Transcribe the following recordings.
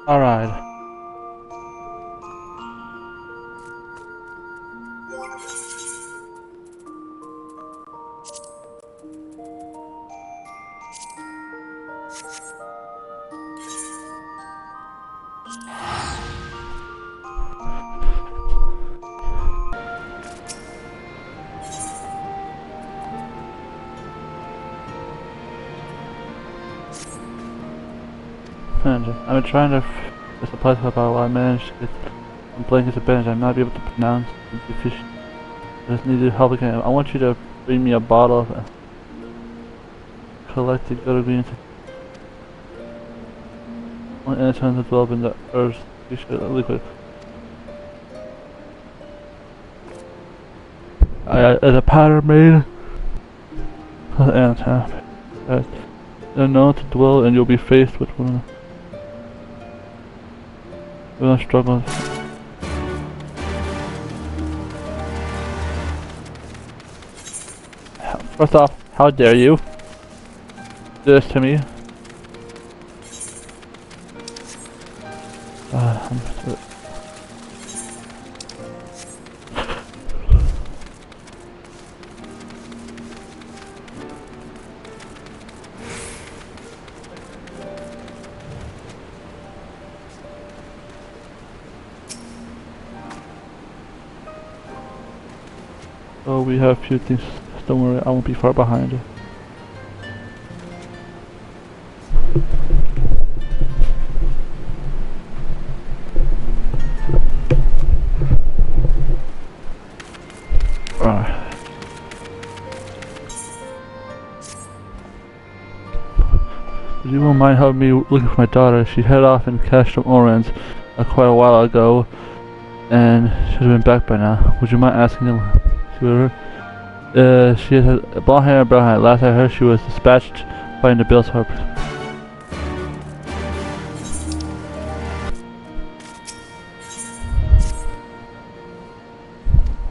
Alright. I've been trying to get supplies for about a while. I managed to get some blankets and bandages. I'm not able to pronounce the fish. I just need your help again. I want you to bring me a bottle of collected good ingredients. One antigen developing the Earth's liquid. As a powder made of antigen. They're known to dwell, and you'll be faced with one. We're gonna struggle. First off, how dare you do this to me? Oh, we have a few things. Don't worry, I won't be far behind you. Would you won't mind helping me looking for my daughter? She headed off and cached some Orans quite a while ago, and should have been back by now. Would you mind asking them? She has blonde hair and brown hair. Last I heard, she was dispatched by the Bill's Harp.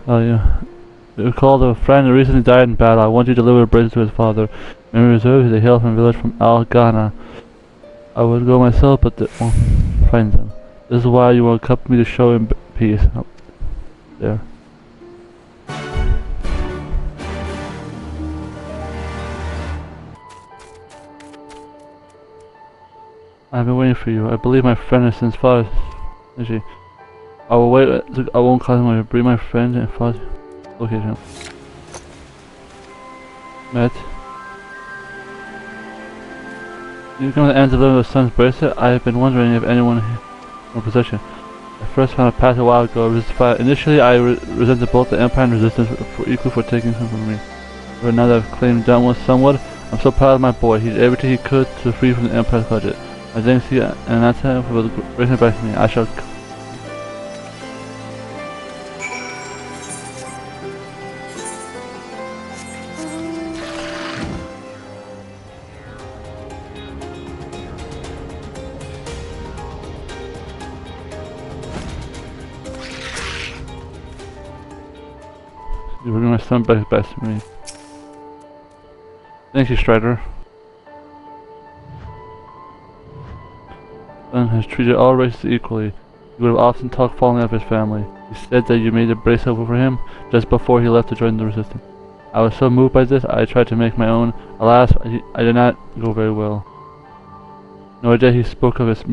Oh yeah. You called a friend who recently died in battle. I want you to deliver a bracelet to his father. In reserve, they hail from a village from Al-Ghana. I would go myself, but they won't find them. This is why you will accompany me to show him peace. Oh, there. I've been waiting for you. I believe my friend is since father. Is she? I will wait. I won't cause him. I will bring my friend and father. Locate him. Matt. You come to the end of the son's bracelet. I have been wondering if anyone in possession. I first found a path a while ago. Initially, I resented both the Empire and Resistance for taking him from me. But now that I've claimed down one somewhat, I'm so proud of my boy. He did everything he could to free from the Empire's budget. I thank you, and that's him for bringing it back to me. I shall. You bring my son back to me. Thank you, Strider. Son has treated all races equally. He would have often talked fondly of his family. He said that you made a bracelet for him just before he left to join the Resistance. I was so moved by this, I tried to make my own. Alas, I did not go very well. Nor did he spoke of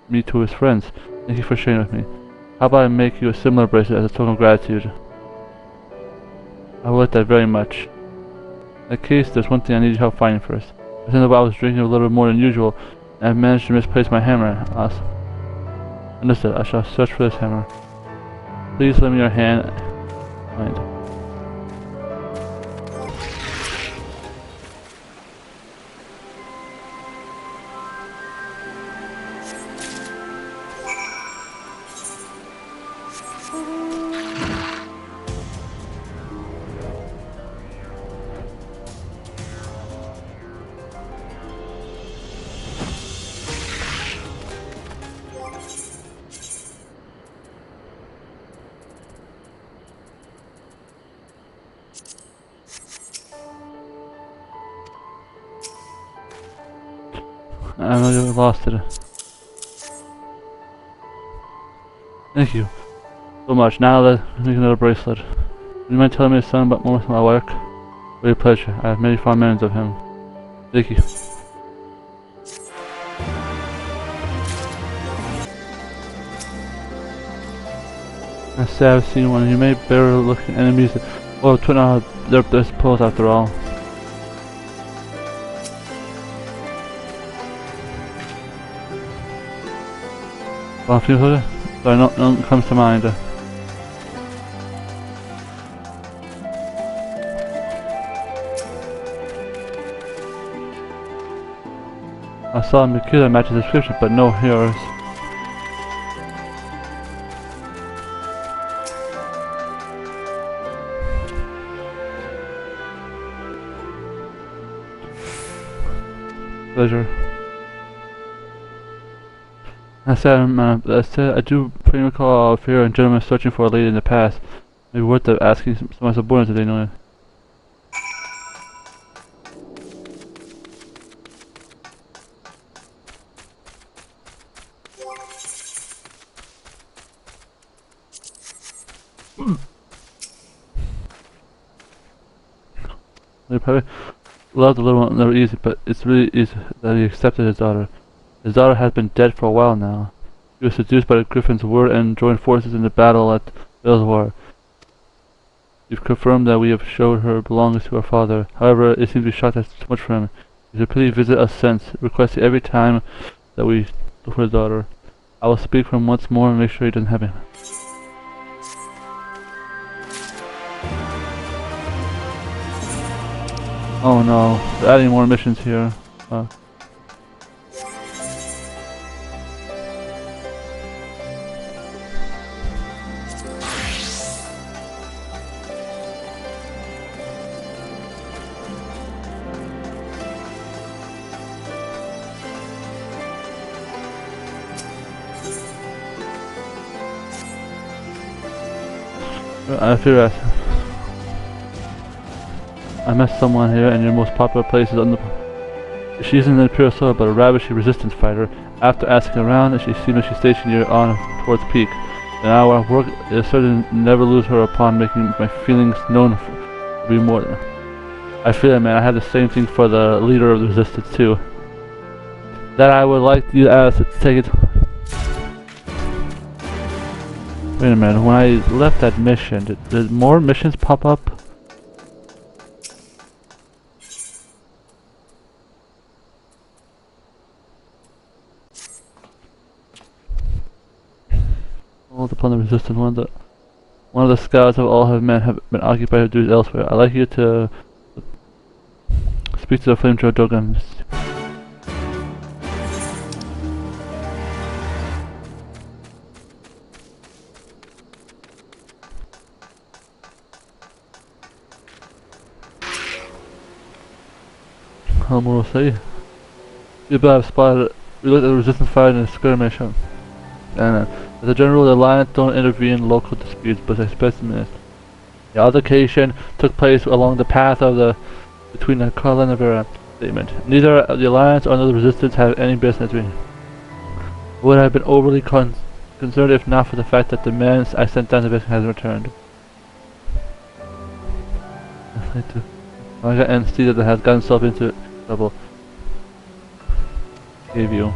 me to his friends. Thank you for sharing with me. How about I make you a similar bracelet as a token of gratitude? I would like that very much. In that case, there's one thing I need your help finding first. I think I was drinking a little bit more than usual, and I've managed to misplace my hammer. Awesome. Understood. I shall search for this hammer. Please lend me your hand. Mind. I know you lost it. Thank you so much. Now let's make another bracelet. Would you mind telling me something about more of my work? Great pleasure. I have many fond memories of him. Thank you. I say I've seen one. You may better looking enemies. Well, to know how they're best pose after all. Well, sorry, nothing comes to mind. I saw Mhigo that matches the description, but no heroes. Pleasure. I said I do pretty recall a fair and gentleman searching for a lady in the past. Maybe worth it asking some of my subordinates if they know it. They probably loved the little one, never easy, but it's really easy that he accepted his daughter. His daughter has been dead for a while now. He was seduced by the Griffin's word and joined forces in the battle at Bill's War. We've confirmed that we have showed her belongings to her father. However, it seems to be shocked that's too much for him. He should please visit us since, requesting every time that we look for his daughter. I will speak for him once more and make sure he doesn't have it. Oh no, they're adding more missions here. I fear I met someone here in your most popular places on the... She isn't an Imperial soldier, but a ravishing resistance fighter. After asking around, she seems like she's stationed here on towards Peak. In our work, it is certain to never lose her upon making my feelings known to be more than... I feel it, man. I had the same thing for the leader of the resistance, too. That I would like you to ask to take it... Wait a minute, when I left that mission, did more missions pop up? All upon the resistance. One of the scouts of all have been occupied with duties elsewhere. I'd like you to speak to the flamethrower Dogan. How more will say? You better have spotted. We looked at the resistance fire in a skirmish. And as a general, the Alliance don't intervene in local disputes, but expect minutes. The altercation took place along the path of between the Carla and Vera statement. Neither the Alliance nor the Resistance have any business doing. Would have been overly concerned if not for the fact that the man I sent down the mission has returned. And see that it has gotten itself into trouble. Gave you.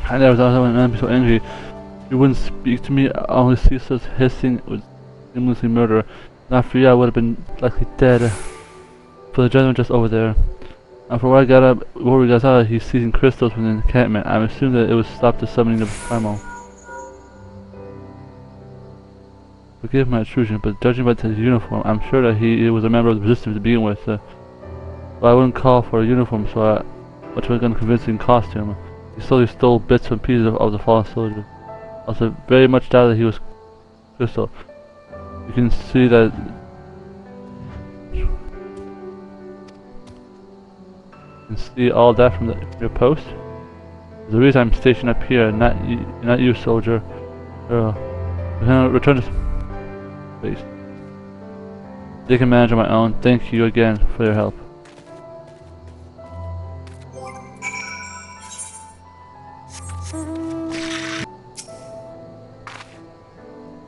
I never thought I would be so angry. You wouldn't speak to me, only ceaseless hissing would seamlessly murder. Not for you, I would have been likely dead. For the gentleman just over there. And from what we got out, he's seizing crystals from the encampment. I'm assuming that it would stop the summoning of primal. Forgive my intrusion, but judging by his uniform, I'm sure that he was a member of the resistance to begin with. But I wouldn't call for a uniform, so much of a convincing costume. He slowly stole bits and pieces of the fallen soldier. I also very much doubt that he was crystal. You can see that. You can see all that from your post. There's the reason I'm stationed up here, not you, soldier. Return to space. They can manage on my own. Thank you again for your help.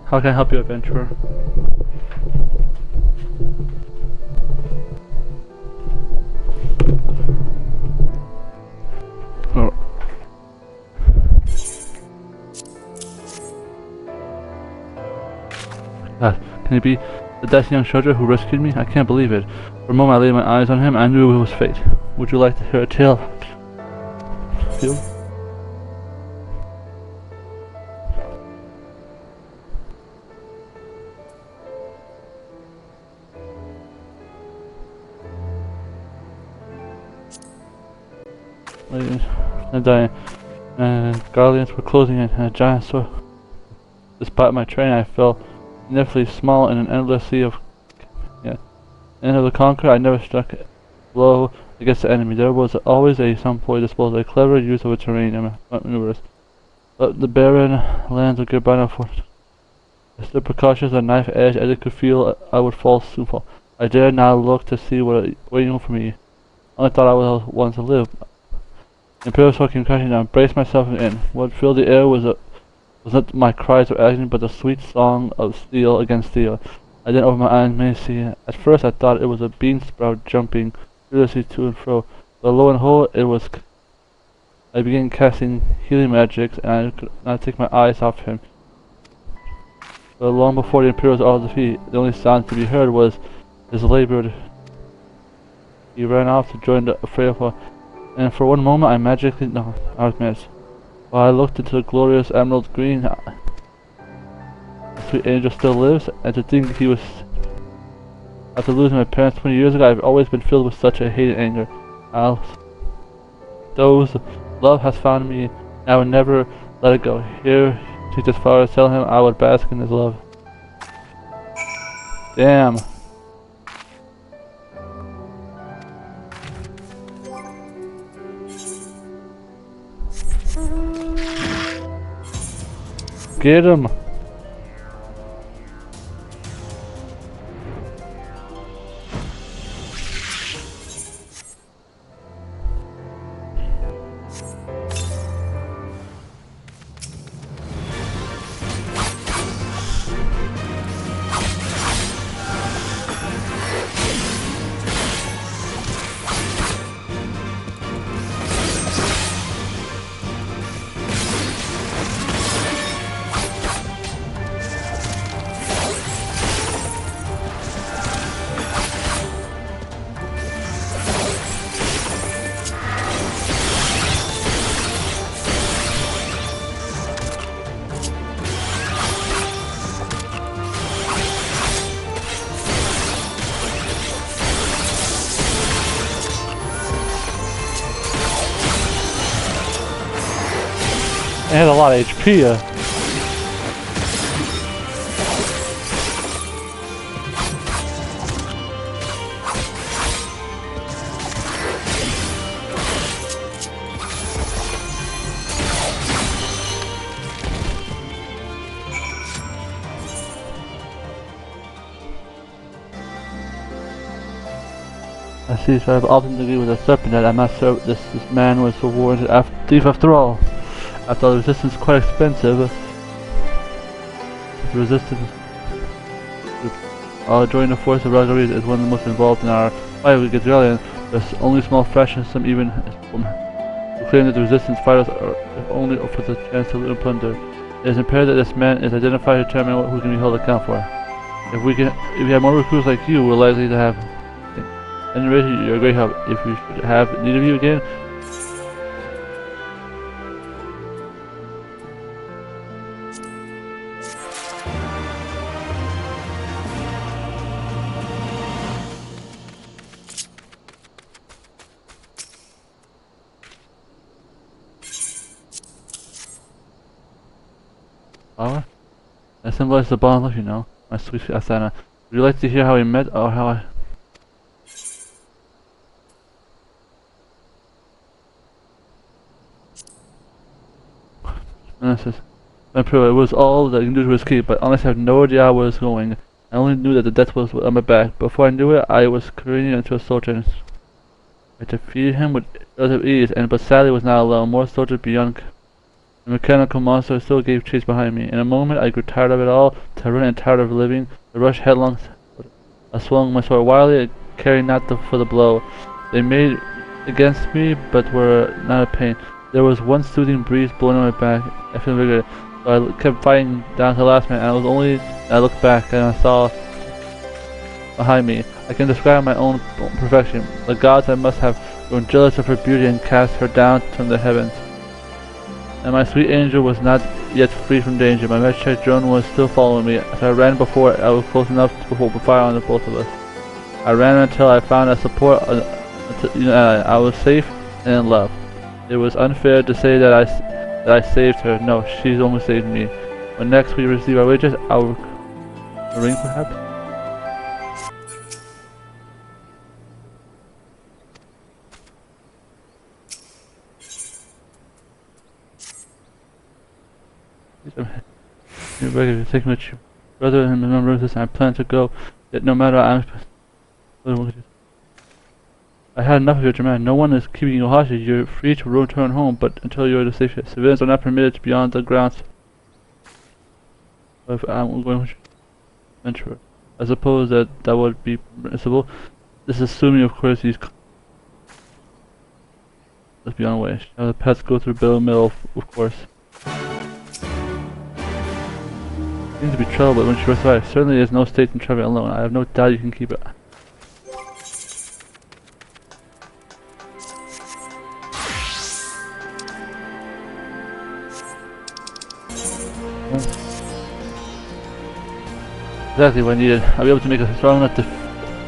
How can I help you, adventurer? Oh. Can it be the dashing young soldier who rescued me? I can't believe it. For a moment I laid my eyes on him, I knew it was fate. Would you like to hear a tale? Feel? And dying. Guardians were closing in, and a giant sword. Despite my training, I felt infinitely small in an endless sea of. In of the conqueror, I never struck a blow against the enemy. There was always some ploy disposal, a clever use of a terrain and maneuvers. But the barren lands of Gerbina for. I stood precautious on knife edge, as I could feel I would soon fall. I dared not look to see what waiting for me. I only thought I was one to live. The Imperial sword came crashing down. Braced myself in. What filled the air was not my cries of agony, but the sweet song of steel against steel. I then opened my eyes and managed to see. At first I thought it was a bean sprout jumping furiously to and fro, but lo and behold, it was. I began casting healing magics, and I could not take my eyes off him. But long before the Imperials all defeated, the only sound to be heard was his labored. He ran off to join the fray of. And for one moment I magically I was missed. While I looked into the glorious emerald green, the sweet angel still lives, and to think he was. After losing my parents 20 years ago, I've always been filled with such a hate and anger. Those love has found me, and I would never let it go. Here, take this flower to tell him I would bask in his love. Damn. Get him! It had a lot of HP. I see, so I've often agreed with the serpent that I must serve this man was a warranted thief after all. After all, the resistance is quite expensive. The resistance joining the force of Ragarid is one of the most involved in our fight against Galilean. There's only small fractions, some even who claim that the resistance fighters are if only for the chance to loot and plunder. It is imperative that this man is identified to determine who can be held accountable for. If we have more recruits like you, we're likely to have Anyway, you're a great help. If we should have need of you again, flower? That symbolizes the bond of love, you know. My sweet Asana. Would you like to hear how we met or how I... I'm sure it was all that I can do to escape, but honestly I have no idea where I was going. I only knew that the death was on my back. Before I knew it, I was careening into a soldier. I defeated him with relative ease, but sadly was not alone. More soldiers beyond the mechanical monster still gave chase behind me. In a moment I grew tired of it all, tired and tired of living. I rushed headlong. I swung my sword wildly, caring not for the blow. They made against me, but were not a pain. There was one soothing breeze blowing on my back. I felt invigorated, so I kept fighting down to the last man. I looked back and I saw behind me. I can describe my own perfection. The gods I must have grown jealous of her beauty and cast her down from the heavens. And my sweet angel was not yet free from danger. My magic drone was still following me. As I ran before, I was close enough to fire on the both of us. I ran until I found a support. I was safe and in love. It was unfair to say that I saved her. No, she's only saved me. When next we receive our wages, a ring perhaps? You're ready to take my brother and remember this. I plan to go. Yet no matter I had enough of your demand. No one is keeping you hostage. You're free to return home, but until you're safe, civilians are not permitted beyond the grounds. If I'm going to venture, I suppose that would be permissible. This is assuming, of course, he's. Let's be on the way. Shall the pets go through Bill Mill, of course. Seems to be trouble, but when she survives, certainly there's no state in traveling alone. I have no doubt you can keep it. Exactly what I needed. I'll be able to make it strong enough to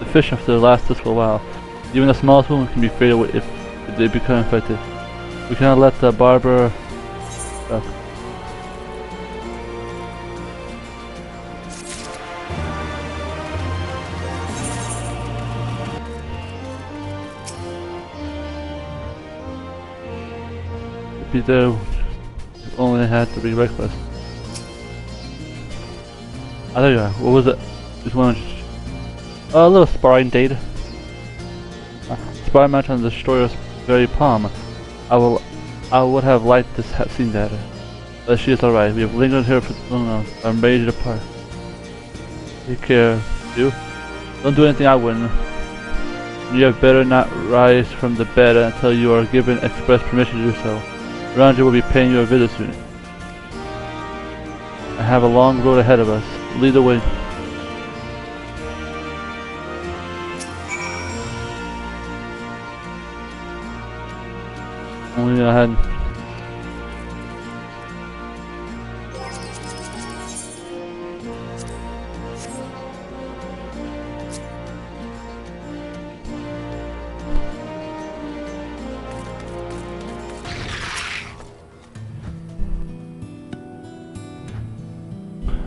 fish after the last this for a while. Even the smallest wound can be fatal if they become infected. We cannot let the barber up. Be there if only I had to be reckless. Ah, there you are. What was it? Just one. A little sparring date. Sparring match on the destroyer's very palm. I would have liked to have seen that. But she is alright. We have lingered here for long enough. I'm ready to depart. Take care, you. Don't do anything I wouldn't. You had better not rise from the bed until you are given express permission to do so. Ranger will be paying you a visit soon. I have a long road ahead of us. Lead the way. Only ahead.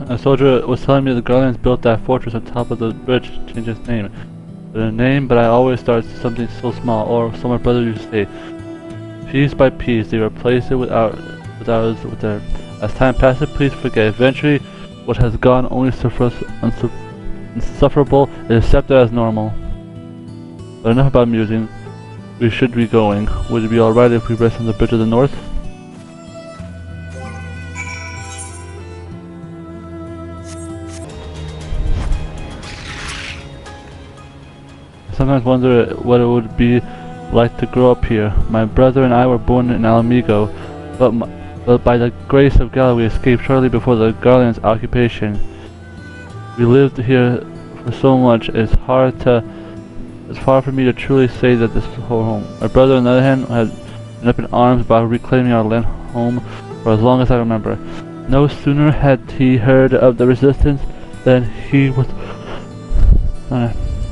A soldier was telling me the Guardians built that fortress on top of the bridge to change its name. But I always start something so small, or so my brother used to say. Piece by piece, they replace it with their. As time passes, please forget. Eventually, what has gone only insufferable is accepted as normal. But enough about musing. We should be going. Would it be alright if we rest on the bridge of the north? I sometimes wonder what it would be like to grow up here. My brother and I were born in Mhigo, but by the grace of God we escaped shortly before the Guardians' occupation. We lived here for so much, it's hard to It's hard for me to truly say that this is home. My brother, on the other hand, had been up in arms about reclaiming our land home for as long as I remember. No sooner had he heard of the resistance than he was...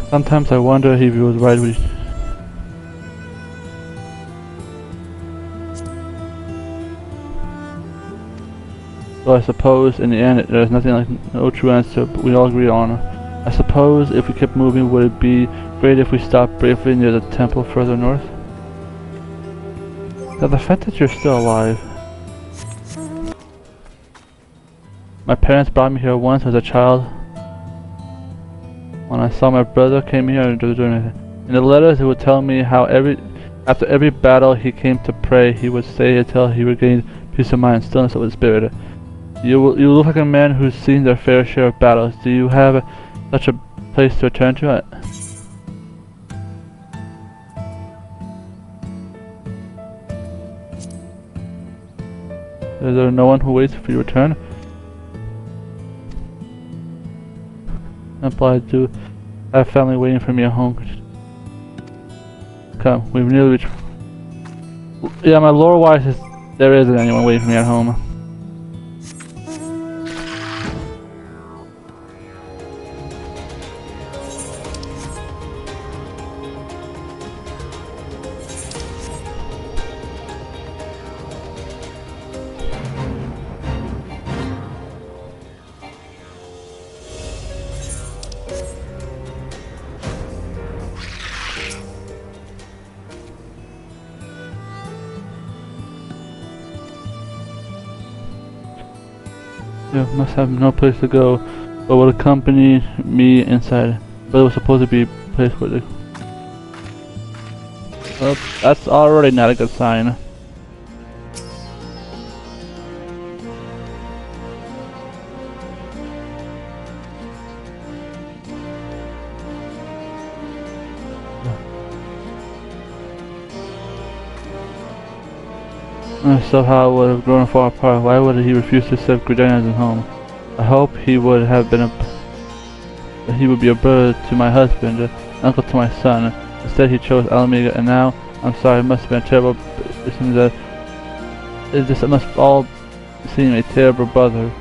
sometimes I wonder if he was right when he... So I suppose, in the end, there's nothing like no true answer, but we all agree on. I suppose if we kept moving, would it be great if we stopped briefly near the temple further north? Now, the fact that you're still alive. My parents brought me here once as a child. When I saw my brother came here and doing it. In the letters, it would tell me how after every battle he came to pray. He would stay until he regained peace of mind and stillness of the spirit. You look like a man who's seen their fair share of battles. Do you have such a place to return to? Is there no one who waits for your return? I do have family waiting for me at home. Come, we've nearly reached... Yeah, my lore wise is there isn't anyone waiting for me at home. You must have no place to go, but would accompany me inside. But it was supposed to be a place where they... Well, that's already not a good sign. Somehow would have grown far apart. Why would he refuse to accept Gridana as his home? I hope he would have been he would be a brother to my husband, an uncle to my son. Instead he chose Alamiga, and now, I'm sorry, it must have been a terrible... It seems that... It must all seem a terrible brother.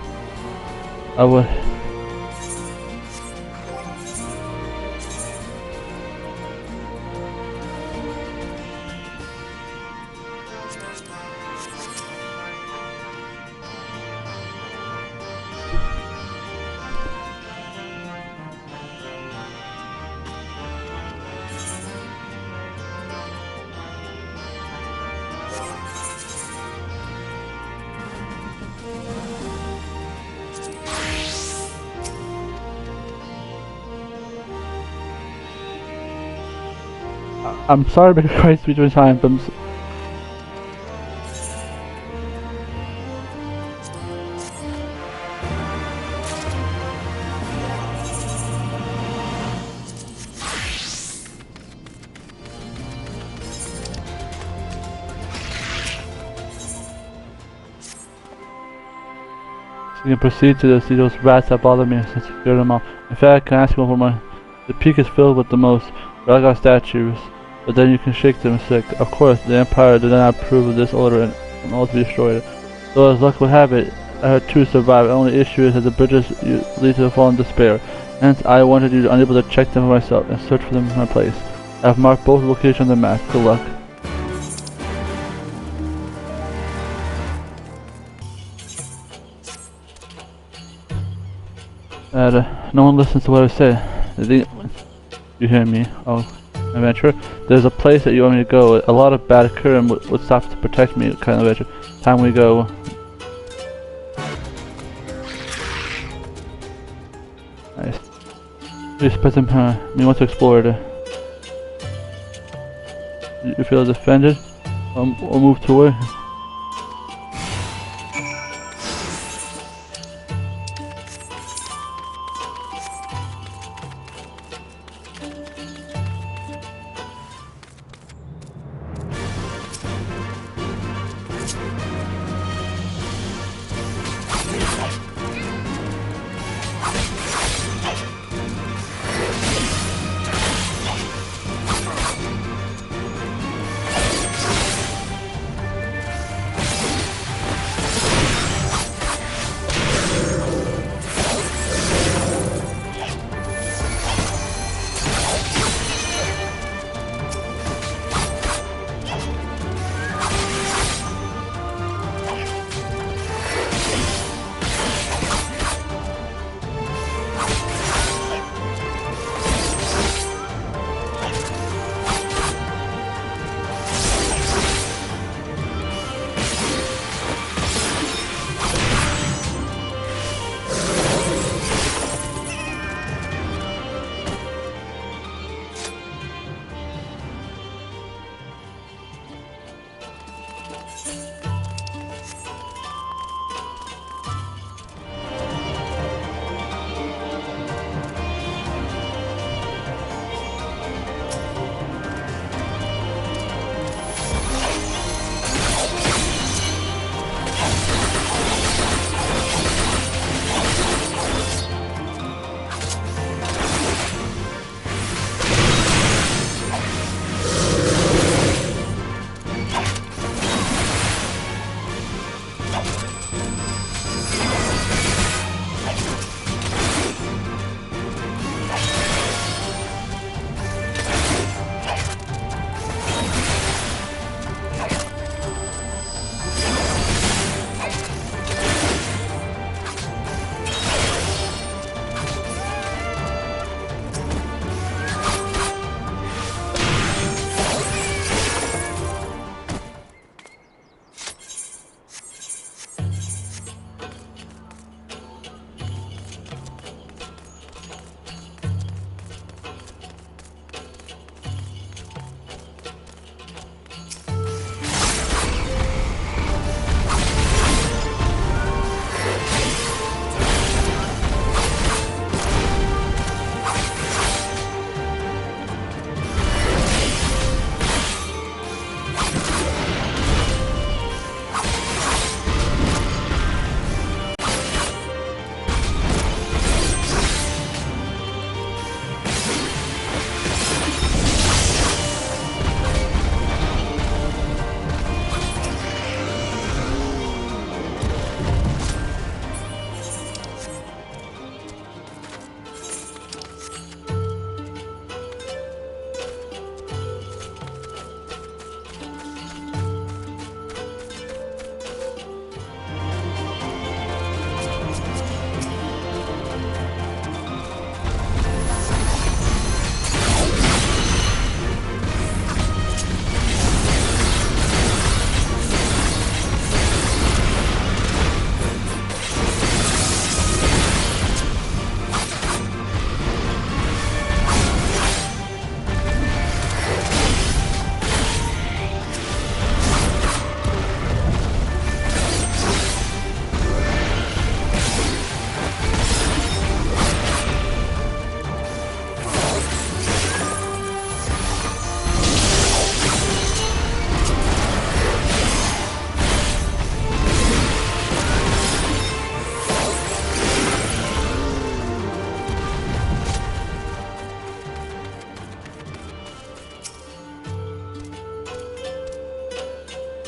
I would... I'm sorry because Christ between time, but you can proceed to see those rats that bother me since you fear them all. In fact, I can ask you one more. The peak is filled with the most relic statues, but then you can shake them sick. Of course, the Empire did not approve of this order and all to be destroyed. So as luck would have it, I heard two survive. The only issue is that the bridges lead to the fall in despair. Hence, I wanted you unable to check them for myself and search for them in my place. I have marked both locations on the map. Good luck. No one listens to what I say. You hear me? Oh, adventure. There's a place that you want me to go. A lot of bad Kurim would stop to protect me. Kind of adventure. Time we go. Nice. You spent some me want to explore it. You feel defended? I'll move toward.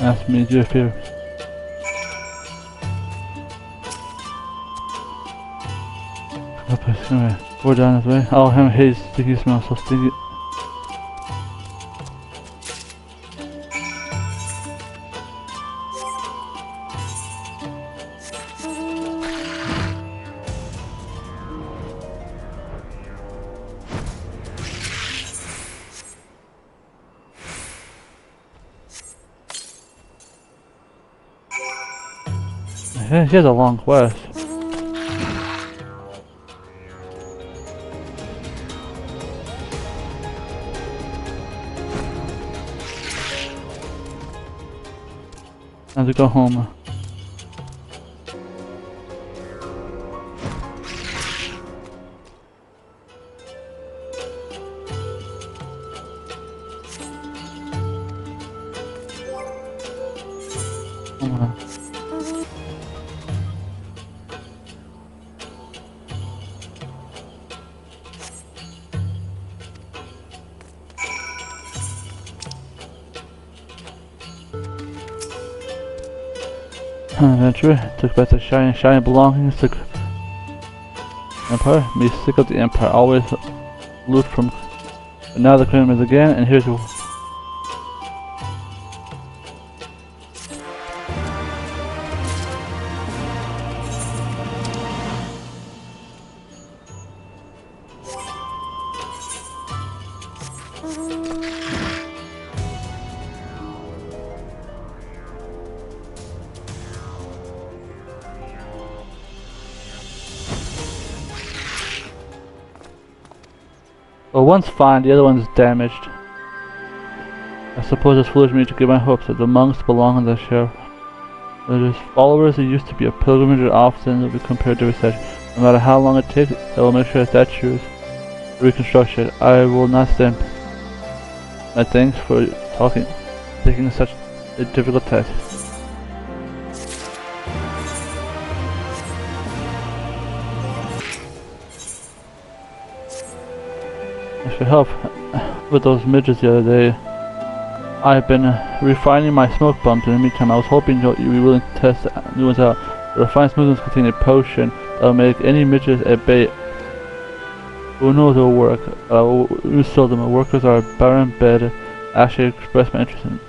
Ask me, do you fear? Anyway, go down this way. Oh, him hates sticky smell, so sticky. He has a long quest. Time to go home. Adventure took back the shiny belongings to Empire. Me sick of the Empire, always loot from. But now the claim is again, and here's your. Well, one's fine, the other one's damaged. I suppose it's foolish of me to give my hopes that the monks belong in the sheriff. His followers, it used to be a pilgrimage that often will be compared to research. No matter how long it takes, I will make sure statues reconstruction. I will not stand. My thanks for taking such a difficult task. For help with those midgets the other day. I've been refining my smoke bombs. In the meantime, I was hoping you'd be willing to test new ones out. The refined smoke bombs contain a potion that will make any midgets at bay. Who knows it will work? We sell them. Workers are barren bed. Actually express my interest in it.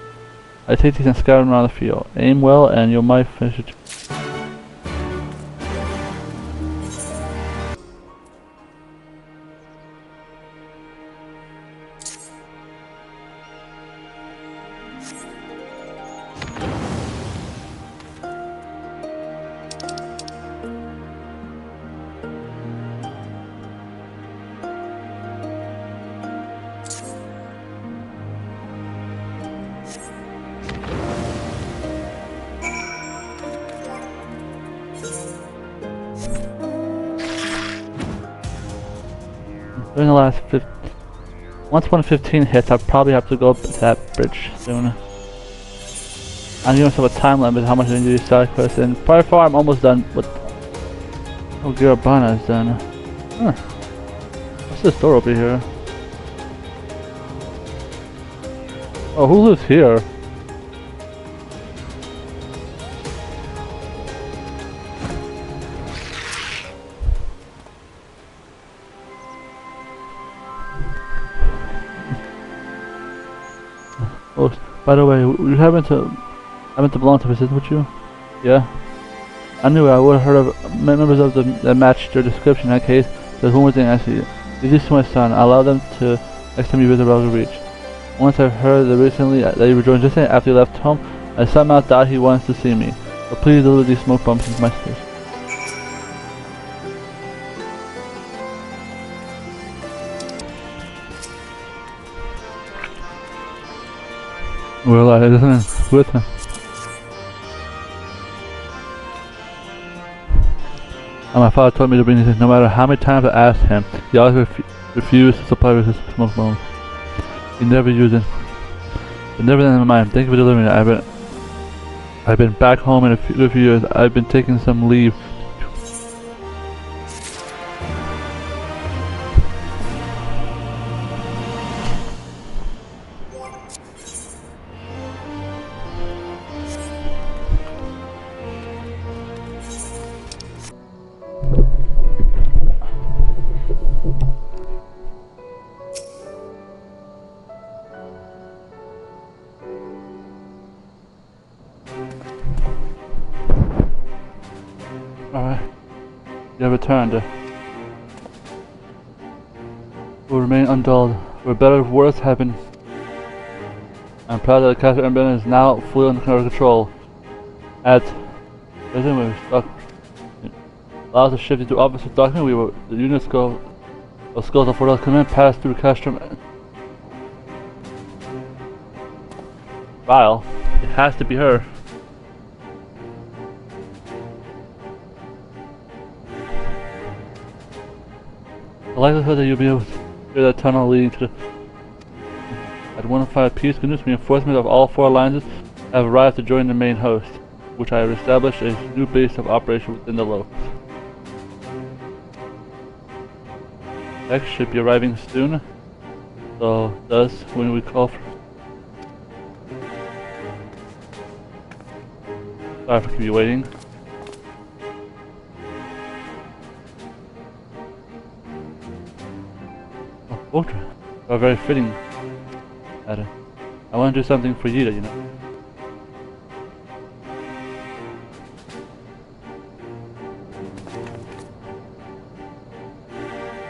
I take these and scatter them around the field. Aim well and you might finish it. During the last once 115 hits, I'll probably have to go up to that bridge soon. I'm giving myself a time limit how much I need to do side quests, and by far I'm almost done with. Oh, Girabana is done. Huh. What's this door over here? Oh, who lives here? Oh, by the way, you happen to belong to a system with you? Yeah? I knew I would have heard of members of that matched your description in that case. There's one more thing I see. Leave this to my son. I allow them to next time you visit Roger Reach. Once I heard that recently that you were joined just after you left home, I somehow thought he wants to see me. But please deliver these smoke bombs into my station. Well, I isn't with him. And my father told me to bring these in. No matter how many times I asked him, he always refused to supply with his smoke bombs. He never used it. But never in my mind. Thank you for delivering it. I've been back home in a few years. I've been taking some leave. You have returned. Will remain undulled. For better or worse happen. I'm proud that the Kaiser Rebellion is now fully under our control. At present, we're stuck. Allows us to shift into officer document. We will the units go. Skulls of Fort Command pass through Castrum. Vile. It has to be her. The likelihood that you'll be able to clear that tunnel leading to the at 105 peace news, reinforcements of all 4 alliances have arrived to join the main host, which I have established a new base of operation within the Lochs. Next should be arriving soon, so thus when we call for... Sorry for keeping you waiting. Oh, Ultra. You are very fitting. I want to do something for Yida, you know.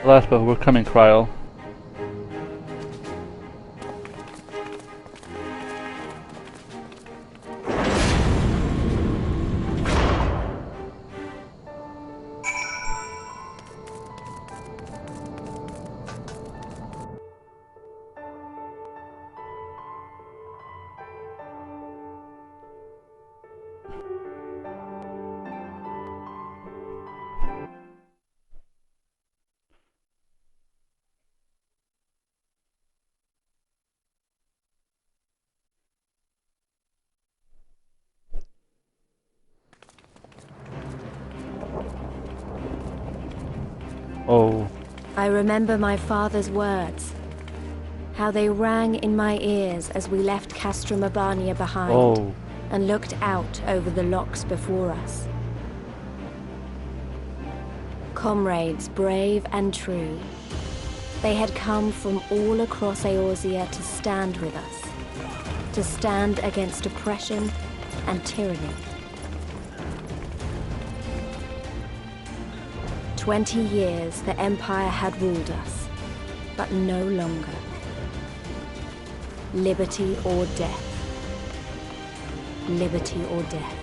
Last but we're coming, Cryo. Oh. I remember my father's words. How they rang in my ears as we left Castrum Urbania behind and looked out over the Lochs before us. Comrades brave and true. They had come from all across Eorzea to stand with us. To stand against oppression and tyranny. 20 years the Empire had ruled us, but no longer. Liberty or death. Liberty or death.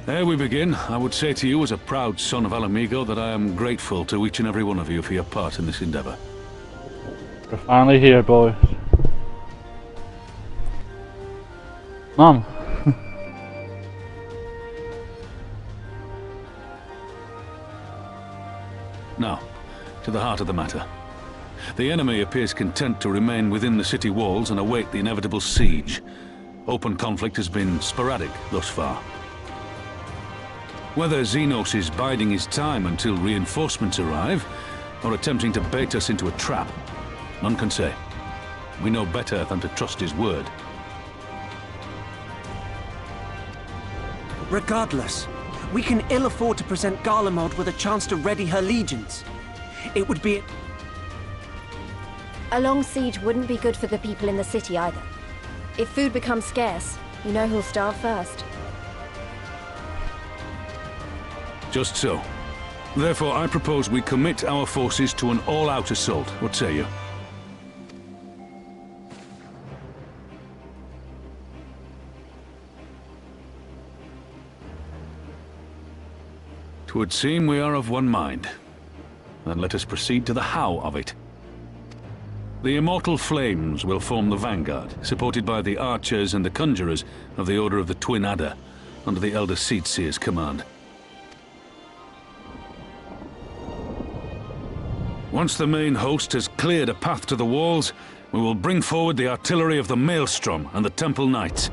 Ere we begin, I would say to you as a proud son of Mhigo that I am grateful to each and every one of you for your part in this endeavor. We're finally here, boys. Mom. Now, to the heart of the matter. The enemy appears content to remain within the city walls and await the inevitable siege. Open conflict has been sporadic thus far. Whether Xenos is biding his time until reinforcements arrive, or attempting to bait us into a trap, none can say. We know better than to trust his word. Regardless, we can ill afford to present Garlemald with a chance to ready her legions. It would be... A long siege wouldn't be good for the people in the city either. If food becomes scarce, you know who'll starve first. Just so. Therefore, I propose we commit our forces to an all-out assault. What say you? 'Twould seem we are of one mind. Then let us proceed to the how of it. The Immortal Flames will form the vanguard, supported by the archers and the conjurers of the Order of the Twin Adder, under the Elder Seedseer's command. Once the main host has cleared a path to the walls, we will bring forward the artillery of the Maelstrom and the Temple Knights.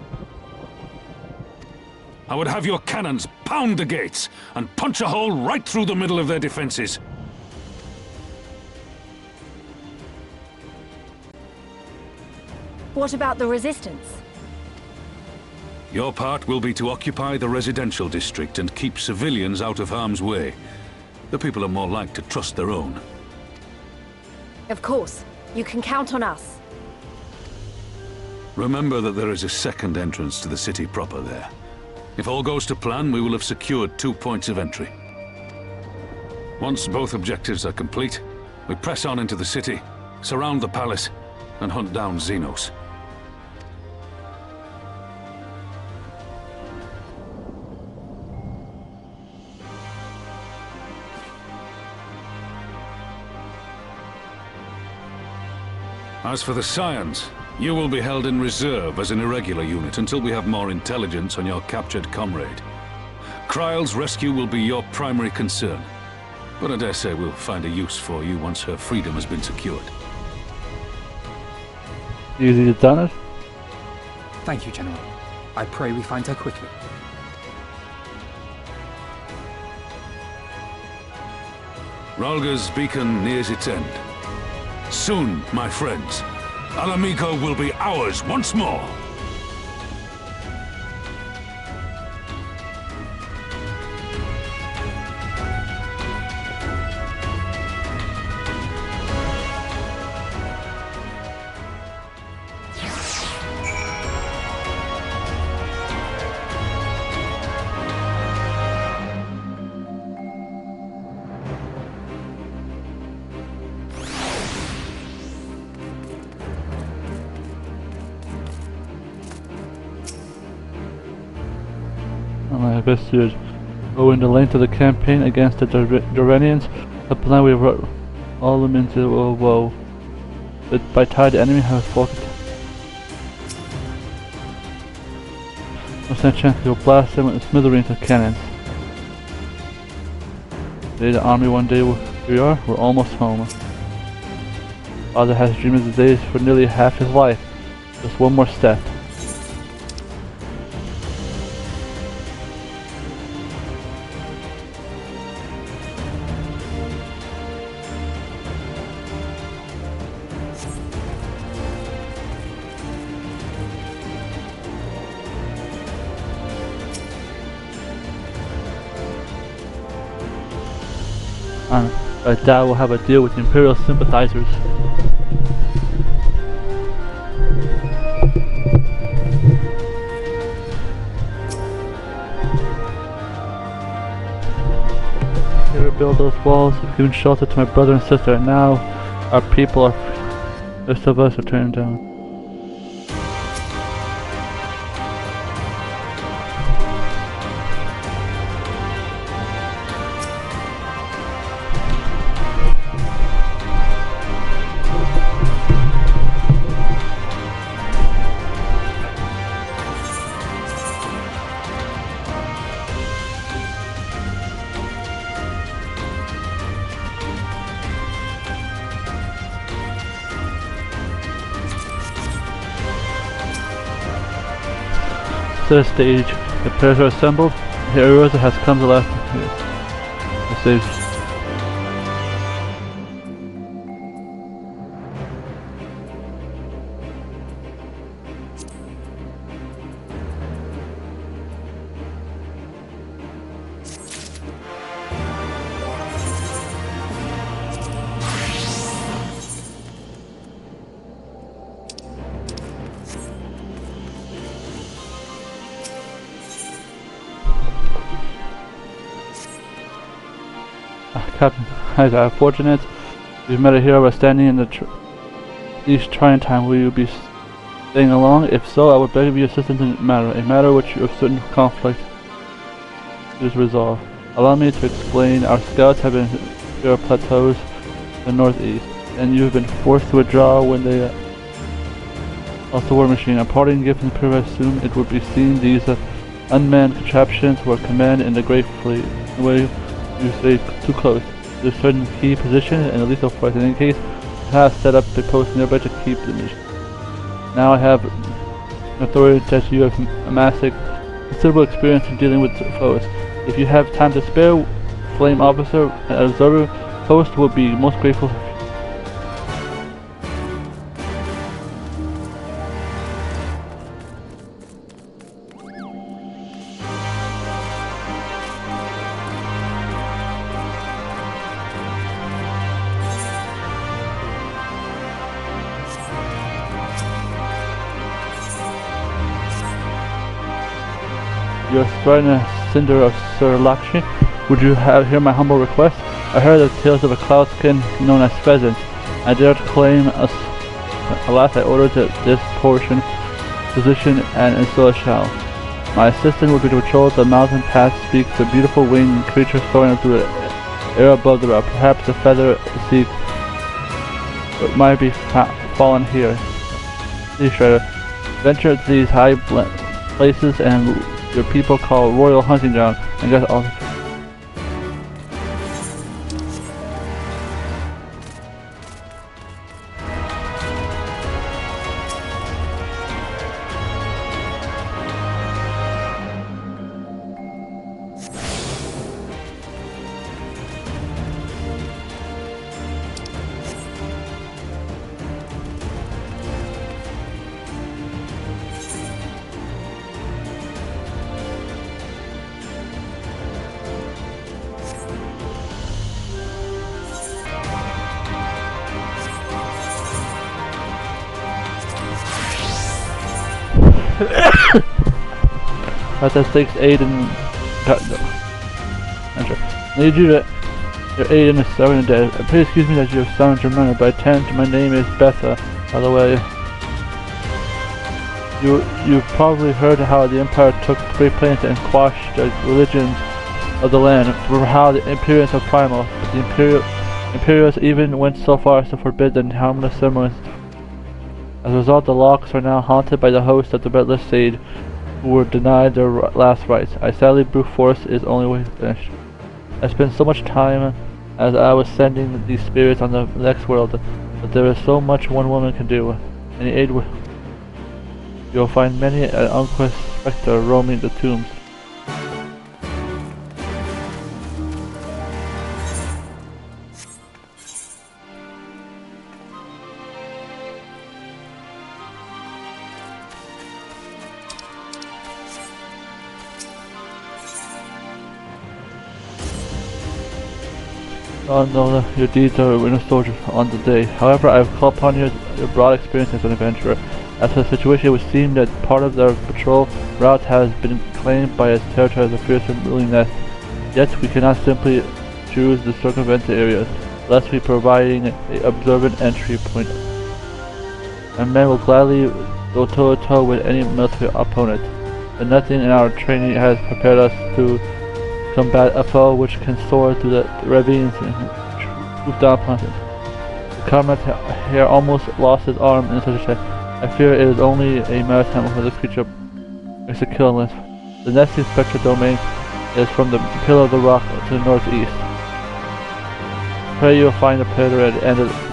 I would have your cannons pound the gates and punch a hole right through the middle of their defenses. What about the resistance? Your part will be to occupy the residential district and keep civilians out of harm's way. The people are more like to trust their own. Of course. You can count on us. Remember that there is a second entrance to the city proper there. If all goes to plan, we will have secured 2 points of entry. Once both objectives are complete, we press on into the city, surround the palace, and hunt down Xenos. As for the Scions, you will be held in reserve as an irregular unit until we have more intelligence on your captured comrade. Kryle's rescue will be your primary concern, but I dare say we'll find a use for you once her freedom has been secured. Easy done it. Thank you, General. I pray we find her quickly. Rhalga's beacon nears its end. Soon, my friends, Mhigo will be ours once more! My vestige. Owing the length of the campaign against the Duranians, the plan we brought all them into a woe. But by tide the enemy has focused. No such chance to blast them with smithereens of cannons. Today the army one day we're almost home. Father has dreamed of the days for nearly half his life. Just one more step. And I doubt we'll have a deal with the Imperial sympathizers. They rebuild those walls, have given shelter to my brother and sister, and now our people are free. The rest of us are turning down. To the stage, the players are assembled, the hero has come to life. The stage. Captain Kaiser, fortunate we've met a hero standing in these trying time. Will you be staying along? If so, I would beg of your assistance in a matter which of certain conflict is resolved. Allow me to explain. Our scouts have been here plateaus in the northeast, and you have been forced to withdraw when they lost the war machine. A parting gift from the Imperial, I assume it would be seen these unmanned contraptions were command in the Great Fleet. In a way, you stay too close. There's certain key positions and a lethal force. In any case, I have set up a post nearby to keep the mission. Now I have an authority that you have amassed considerable experience in dealing with foes. If you have time to spare, Flame Officer and Observer Post will be most grateful. Your Spartan Cinder of Sir Lochs, would you hear my humble request? I heard the tales of a cloudskin known as pheasant. I dare to claim alas, I ordered this portion, position, and so it shall. My assistant would be to patrol the mountain path, speak the beautiful winged creature soaring through the air above the rock. Perhaps the feather seek might be fallen here. Please try to venture to these high places and your people call royal hunting ground, and get all. That takes aid in. Need you to your aid in the southern day. Please excuse me that you have summoned your manner, but I tend my name is Betha, by the way. You've probably heard how the Empire took great pains and quashed the religions of the land, how the Imperials of Primal, the Imperials even went so far as to forbid the harmless ceremonies. As a result, the Lochs are now haunted by the host of the Bedless Sage, who were denied their last rites. I sadly brute force is only way to finish. I spent so much time as I was sending these spirits on the next world, but there is so much one woman can do. Any aid you'll find many an unquest spectre roaming the tombs. Oh no, your deeds are winter soldiers on the day. However, I have called upon your broad experience as an adventurer. As for the situation, it would seem that part of their patrol route has been claimed by its territory as a fearsome ruling nest. Yet we cannot simply choose to circumvent the areas, lest we providing an observant entry point. My men will gladly go toe-to-toe with any military opponent, but nothing in our training has prepared us to combat a foe which can soar through the ravines and swoop down upon us. The comrade here almost lost his arm in such a check. I fear it is only a matter of time before the creature makes a kill on us. The nesting spectre domain is from the pillar of the rock to the northeast. Pray you'll find the predator at the end of the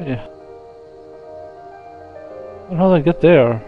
Yeah. How did I get there?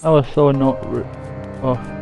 I was so annoyed. Oh.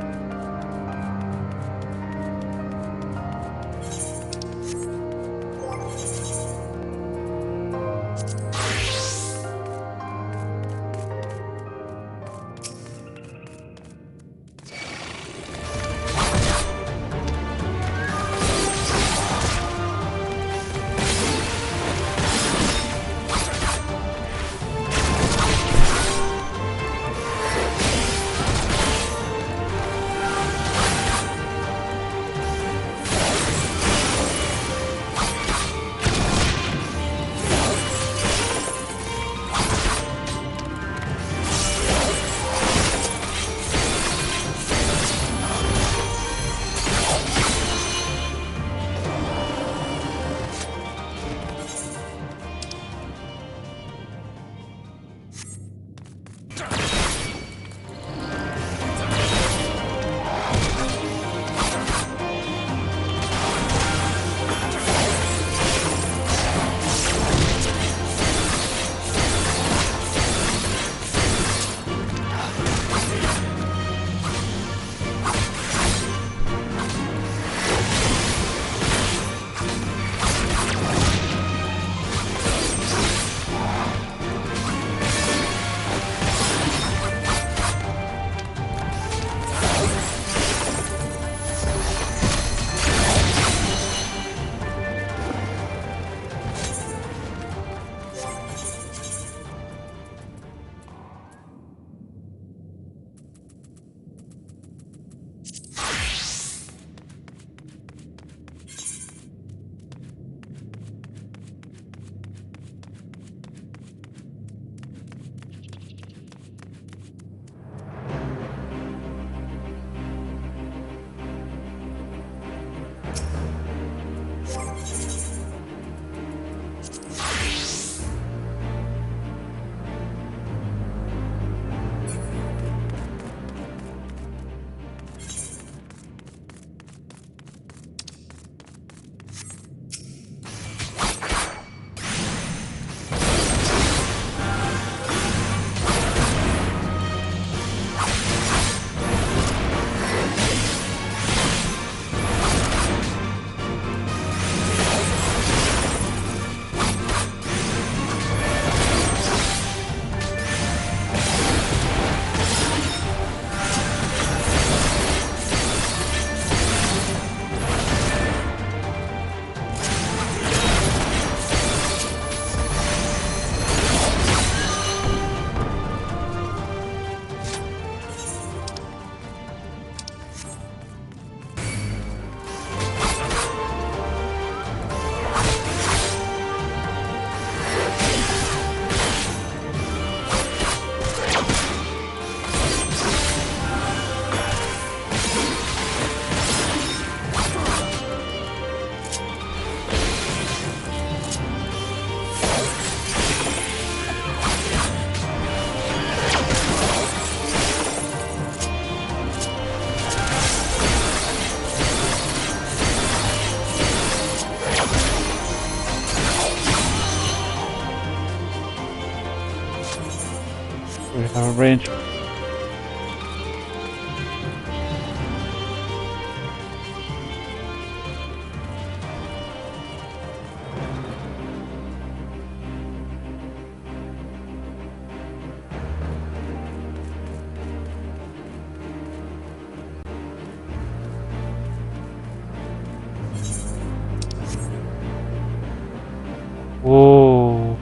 range. Whoa.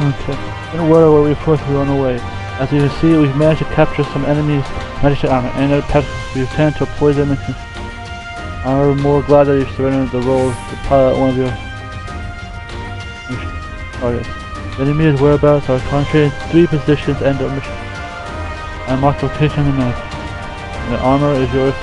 Okay, in water where we forced to run away. As you can see, we've managed to capture some enemies' magic armor and their pets. We've tended to poison them. I'm more glad that you've surrendered the role to pilot one of your targets. The enemy's whereabouts are concentrated in 3 positions and their mission. I marked location on the map. The armor is yours.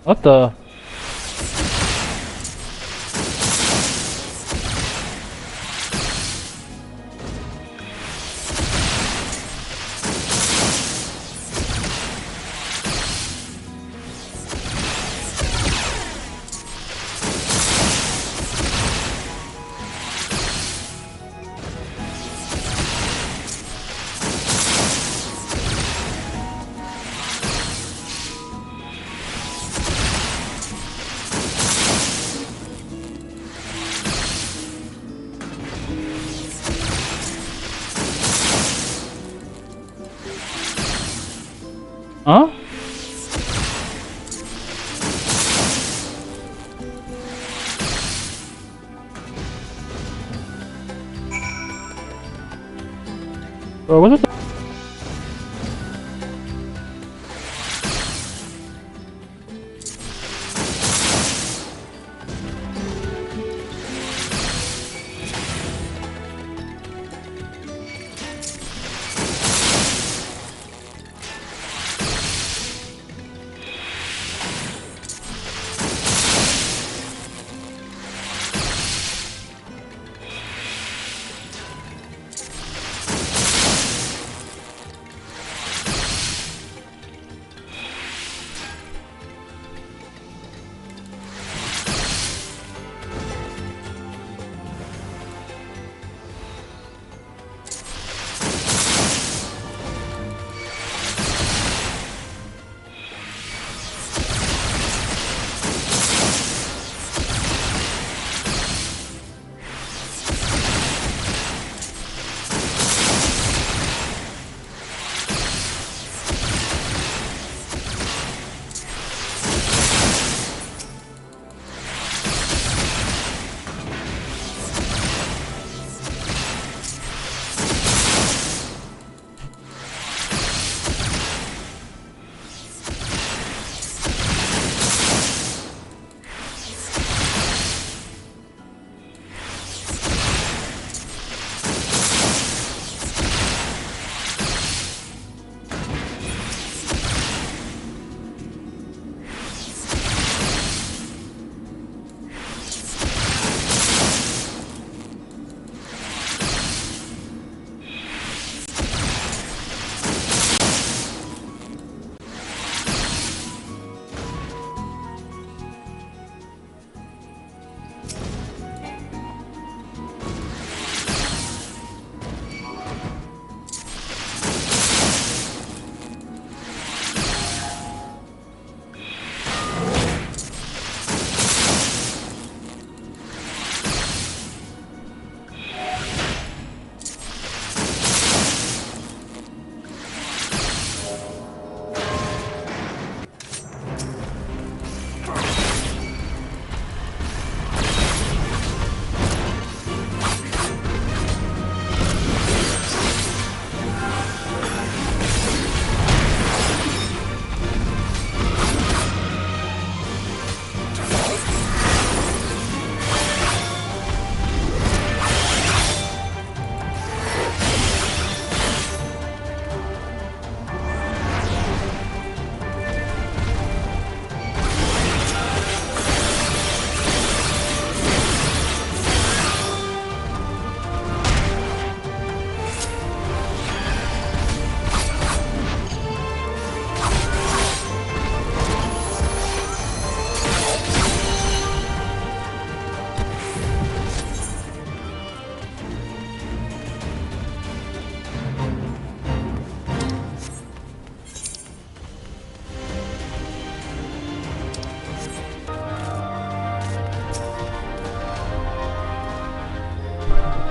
What the? Huh? Bro, what is that?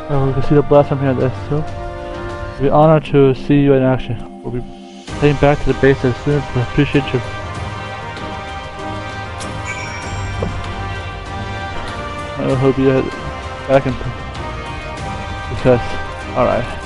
Oh, we can see the blast from here at the SO. We'll be honored to see you in action. We'll be heading back to the base as soon as we appreciate you. I hope you back in success. Alright.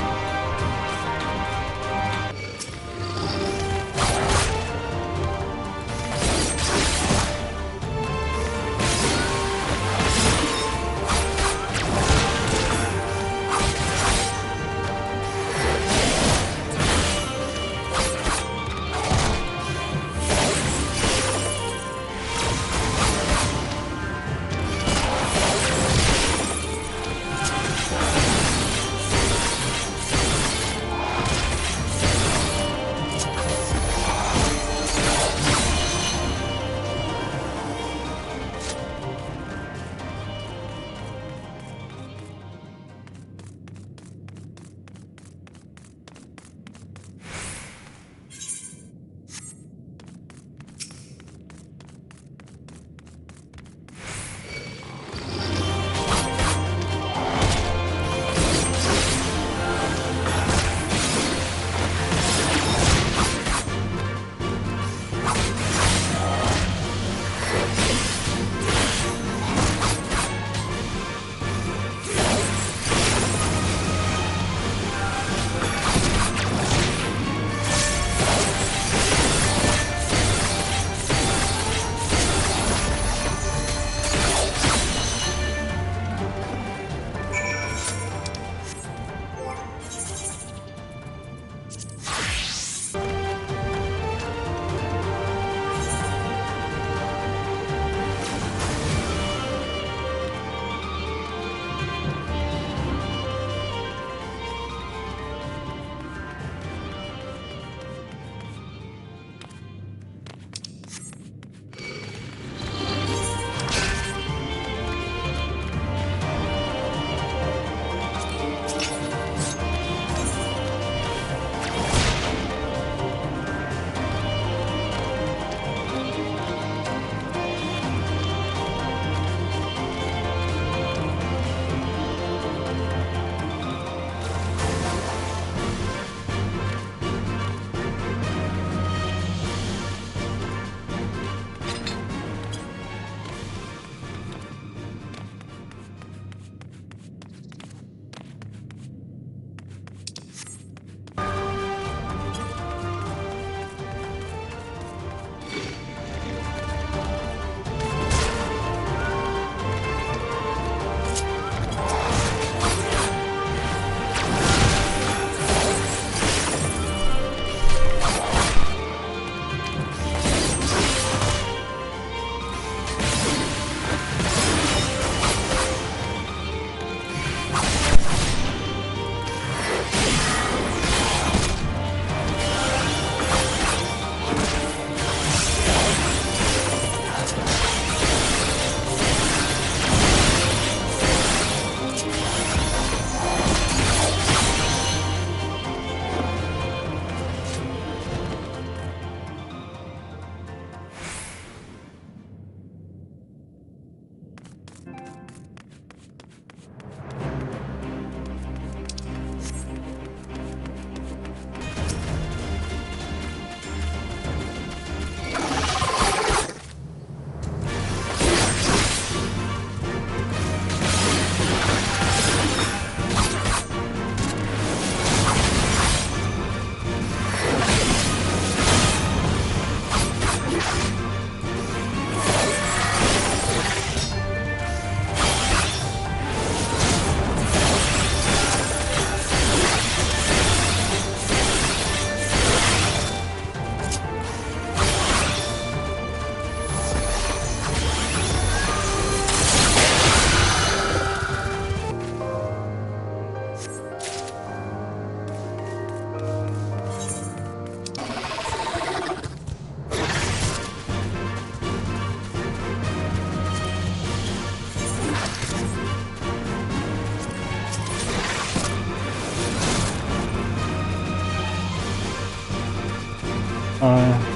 Oh,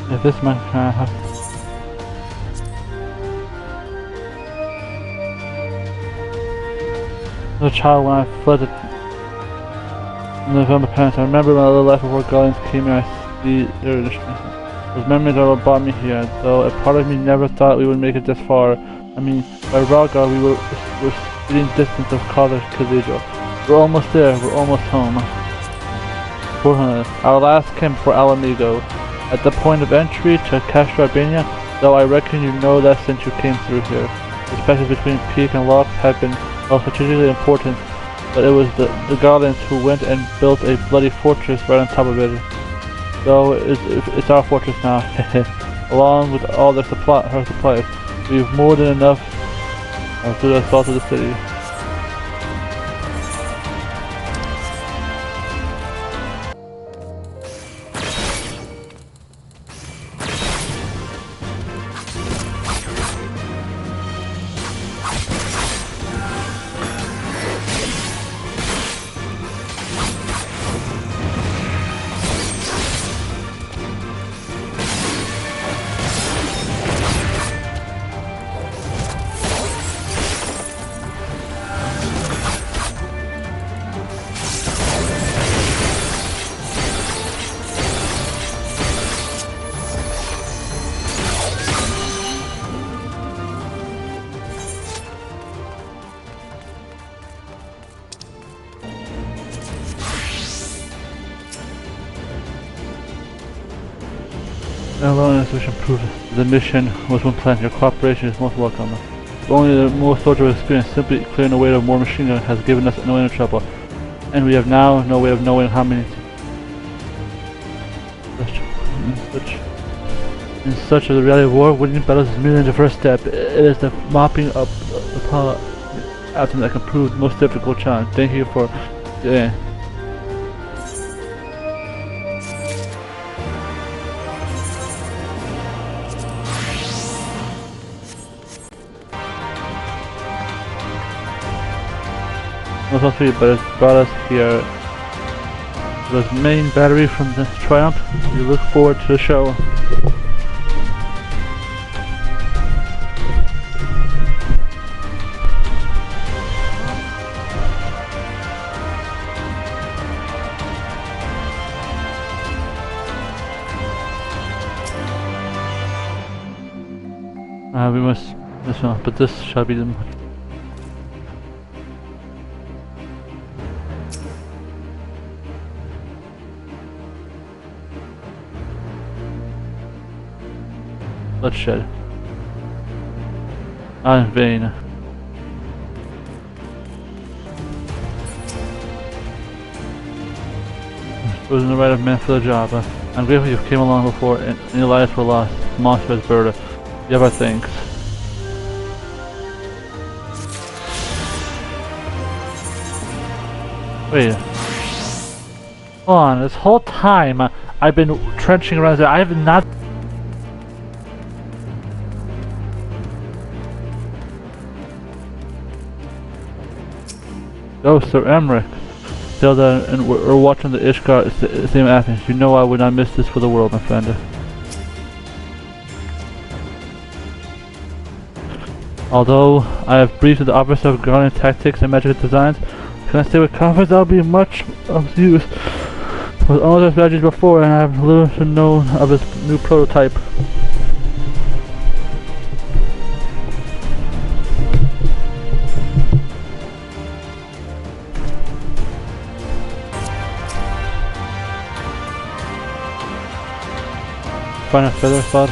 if this man can have. As a child, when I fled the November parents, I remember my little life before Guardians came here. I see their those memories are what brought me here, though a part of me never thought we would make it this far. I mean, by Raga we were within distance of Kaiser Cathedral. We're almost there, we're almost home. 400. Our last camp for Mhigo. At the point of entry to Castro Albania, though I reckon you know that since you came through here. The spaces between Peak and Lochs have been strategically important, but it was the Guardians who went and built a bloody fortress right on top of it. So it's our fortress now, along with all their supplies. We have more than enough to the assault of the city. Alone as we should prove the mission was one plan. Your cooperation is most welcome. Only the more soldier experience simply clearing the way of more machine gun has given us no end of trouble. And we have now no way of knowing how many in such a reality of war, winning battles is merely the first step. It is the mopping up the atom that can prove the most difficult challenge. Thank you for but it's brought us here. The main battery from the Triumph. We look forward to the show. We must this one, but this shall be the. Bloodshed. Not in vain. Chosen the right of men for the job. I'm grateful you came along before and your lives were lost. Monster has bird. You have our thanks. Wait. Hold on, this whole time I've been trenching around there. I have not. Oh, Sir Emmerich. Zelda and we're watching the Ishgard same Athens. You know I would not miss this for the world, my friend. Although I have briefed the officer of Guardian Tactics and Magical Designs, can I say with confidence I'll be much of use with all the strategies before, and I have little to know of this new prototype. Find a feather thought.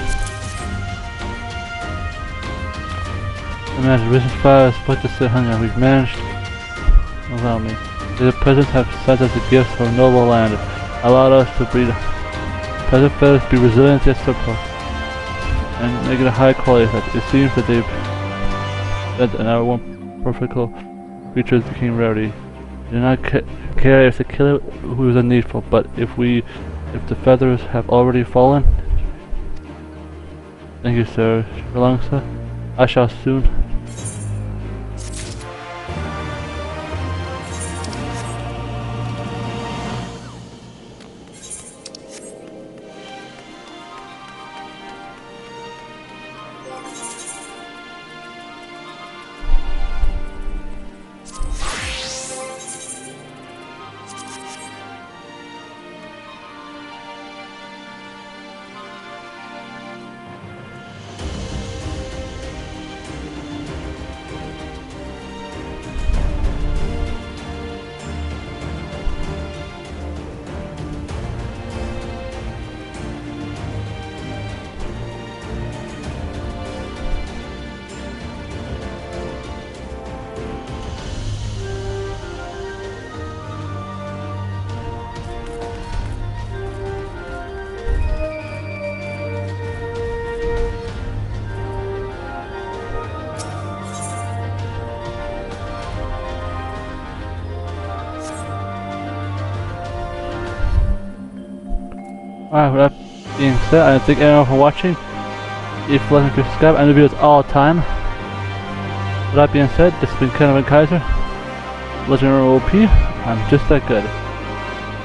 We managed to resist fire, split the city hunger. We've managed. Allow me. The presents have sent us a gift from noble land, allowed us to breed peasant feathers, be resilient yet simple, and make it a high quality effect. It seems that they've sent an hour one perfect creatures became rarity. We do not care if the killer who is unneedful, but if the feathers have already fallen. Thank you, Sir Shalangsa. I shall soon. Alright, with that being said, I thank everyone for watching. If you like to subscribe, and the videos all the time. With that being said, this has been Kenan and Kaiser. Legendary OP, I'm just that good.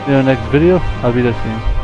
See you in the next video, I'll be there soon.